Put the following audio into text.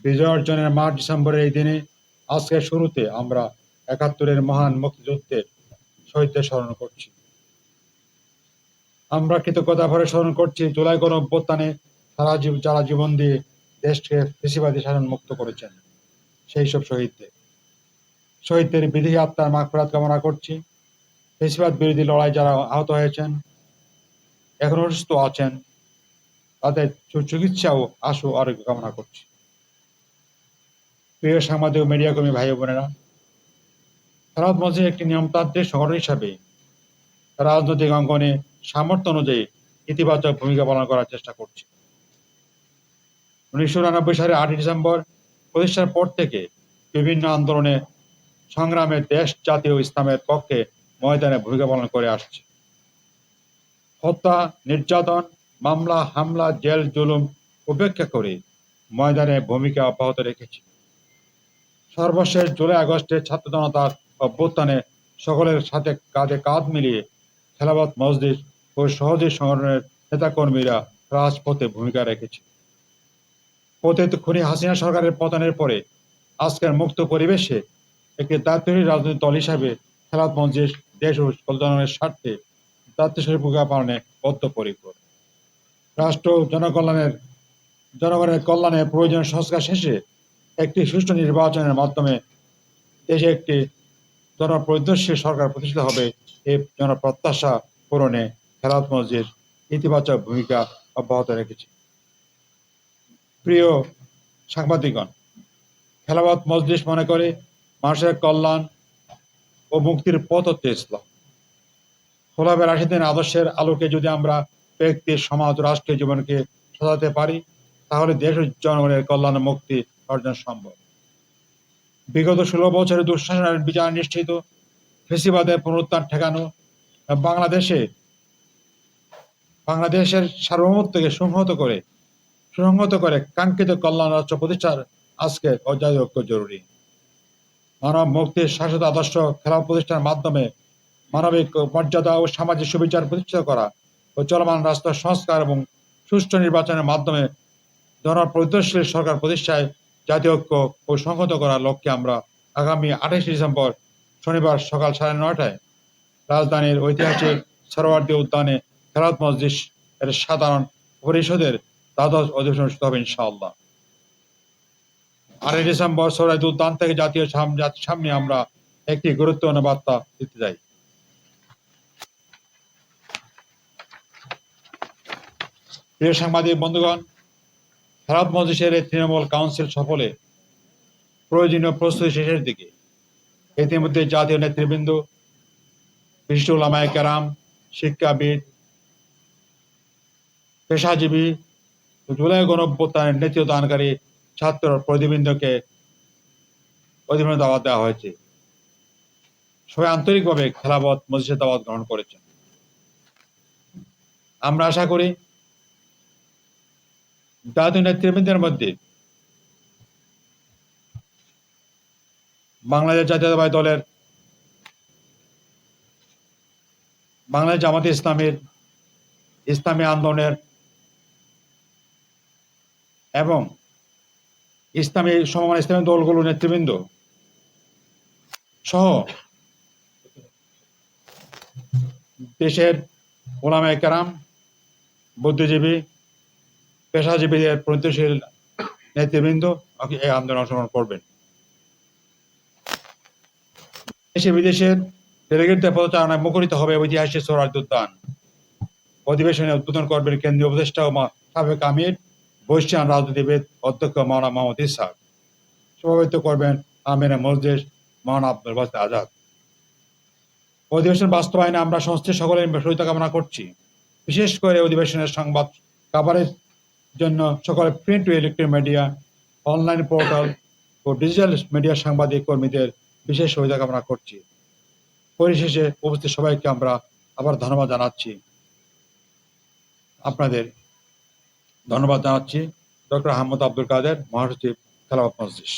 বিজয় অর্জনের 5 ডিসেম্বরের এই দিনে আজকের শুরুতে আমরা ৭১-এর মহান মুক্তিযুদ্ধের শহীদদের স্মরণ করছি। আমরা কৃতজ্ঞতা ভরে স্মরণ করছি জুলাই গণঅভ্যুত্থানে যারা জীবন দিয়ে দেশকে ফ্যাসিবাদী শাসন মুক্ত করেছেন সেই সব শহীদদের বিদেহী আত্মার মাগফিরাত কামনা করছি। ফ্যাসিবাদ বিরোধী লড়াই যারা আহত হয়েছেন, এখন অসুস্থ আছেন, তাদের সুচিকিৎসা ও আশু আরোগ্য কামনা করছি। প্রিয় সাংবাদিক ও মিডিয়া কর্মী ভাই বোনেরা, খেলাফত মজলিস একটি নিয়মতান্ত্রিক সংগঠন হিসাবে রাজনৈতিক অঙ্গনে সামর্থ্য অনুযায়ী ইতিবাচক ভূমিকা পালন করার চেষ্টা করছে। 1999 সালের 8 ডিসেম্বর প্রতিষ্ঠার পর থেকে বিভিন্ন আন্দোলনে সংগ্রামে দেশ, জাতি ও ইসলামের পক্ষে ময়দানে ভূমিকা পালন করে আসছে। হত্যা, নির্যাতন, মামলা, হামলা, জেল, জুলুম উপেক্ষা করে ময়দানে ভূমিকা অব্যাহত রেখেছে। সর্বশেষ জুলাই আগস্টের ছাত্র জনতার অভ্যুত্থানে সকলের সাথে কাঁধে কাঁধ মিলিয়ে খেলাফত মজলিস ও সহযোগী সংগঠনের নেতাকর্মীরা রাজপথে ভূমিকা রেখেছে। পতিত খুনি হাসিনা সরকারের পতনের পরে আজকের মুক্ত পরিবেশে একটি দায়িত্বশীল রাজনৈতিক দল হিসাবে খেলাফত মজলিস দেশ ও জনগণের স্বার্থে দায়িত্বশীল ভূমিকা পালনে বদ্ধপরিকর। রাষ্ট্র জনগণের কল্যাণে প্রয়োজনীয় সংস্কার শেষে একটি সুষ্ঠু নির্বাচনের মাধ্যমে দেশে একটি জনপরিদর্শী সরকার প্রতিষ্ঠিত হবে। এই জনপ্রত্যাশা পূরণে খেলাফত মজলিস ইতিবাচক ভূমিকা অব্যাহত রেখেছে। প্রিয় সাংবাদিকগণ, খেলাফত মজলিস মনে করে মানুষের কল্যাণ ও মুক্তির পথ হচ্ছে ইসলাম। খোলাফায়ে রাশিদিন আদর্শের আলোকে যদি আমরা ব্যক্তি, সমাজ, রাষ্ট্রীয় জীবনকে সাজাতে পারি, তাহলে দেশ ও জনগণের কল্যাণ মুক্তি অর্জন সম্ভব। বিগত 16 বছরের দুঃশাসনের বিচার নিশ্চিত, ফ্যাসিবাদের পুনরুত্থান ঠেকানো, বাংলাদেশের সার্বভৌমত্বকে সুসংহত করে কাঙ্ক্ষিত কল্যাণ রাষ্ট্র প্রতিষ্ঠার আজকে অজাতীয় ঐক্য জরুরি। মানব মুক্তির শাশ্বত আদর্শ খেলাফত প্রতিষ্ঠার মাধ্যমে মানবিক মর্যাদা ও সামাজিক সুবিচার প্রতিষ্ঠিত করা ও চলমান রাষ্ট্র সংস্কার এবং সুষ্ঠু নির্বাচনের মাধ্যমে জনপরিদর্শী সরকার প্রতিষ্ঠায় জাতীয় ঐক্য ও সংহত করার লক্ষ্যে আমরা আগামী 28 ডিসেম্বর শনিবার সকাল 9:30টায় রাজধানীর ঐতিহাসিক সরোয়ার্দী উদ্যানে খেলাফত মজলিস এর সাধারণ পরিষদের দ্বাদশ অধিবেশন শুরু হবে ইনশাআল্লাহ। 8 ডিসেম্বর সরোয়ার্দী উদ্যান থেকে জাতির সামনে আমরা একটি গুরুত্বপূর্ণ বার্তা দিতে যাই। প্রিয় সাংবাদিক বন্ধুগণ, খেলাফত মজলিসের তৃণমূল কাউন্সিল সফলে প্রয়োজনীয় প্রস্তুতি শেষের দিকে। ইতিমধ্যে জাতীয় নেতৃবৃন্দ, বিশিষ্ট উলামায়ে কেরাম, শিক্ষাবিদ, পেশাজীবী, জুলাই গণঅভ্যুত্থানের নেতৃত্ব দানকারী ছাত্র প্রতিবৃন্দকে অধিবেশনে দাওয়াত দেওয়া হয়েছে। সবাই আন্তরিকভাবে খেলাফত মজলিসের দাওয়াত গ্রহণ করেছেন। আমরা আশা করি জাতীয় নেতৃবৃন্দের মধ্যে বাংলাদেশ জাতীয়তাবাদী দলের, বাংলাদেশ জামাতে ইসলামের, ইসলামী আন্দোলনের এবং ইসলামী সমমান ইসলামী দলগুলোর নেতৃবৃন্দ সহ দেশের উলামায়ে কেরাম, বুদ্ধিজীবী, পেশাজীবীদের প্রগতিশীল নেতৃবৃন্দ এই আন্দোলনে অংশগ্রহণ করবেন। দেশে বিদেশের ডেলিগেটদের পদচারণায় মুখরিত হবে ঐতিহাসিক সরোয়ার্দী উদ্যান। অধিবেশনে উদ্বোধন করবেন কেন্দ্রীয় উপদেষ্টা ও সাবেক আমির, বৈশ্বিক রাজনীতিবিদ অধ্যক্ষ মাওলানা মোহাম্মদ ইসহাক। সভাপতিত্ব করবেন আমিরে মজলিস মাওলানা আব্দুল বাসিত আজাদ। অধিবেশন বাস্তবায়নে আমরা সংশ্লিষ্ট সকলের সহযোগিতা কামনা করছি। বিশেষ করে অধিবেশনের সংবাদ কাভারের জন্য সকল প্রিন্ট ও ইলেকট্রনিক মিডিয়া, অনলাইন পোর্টাল ও ডিজিটাল মিডিয়া সাংবাদিক কর্মীদের বিশেষ সহযোগিতা কামনা করছি। পরিশেষে উপস্থিত সবাইকে আমরা আবার ধন্যবাদ জানাচ্ছি। আপনাদের ধন্যবাদ জানাচ্ছি। ডক্টর আহমদ আব্দুল কাদের, মহাসচিব, খেলাফত মজলিস।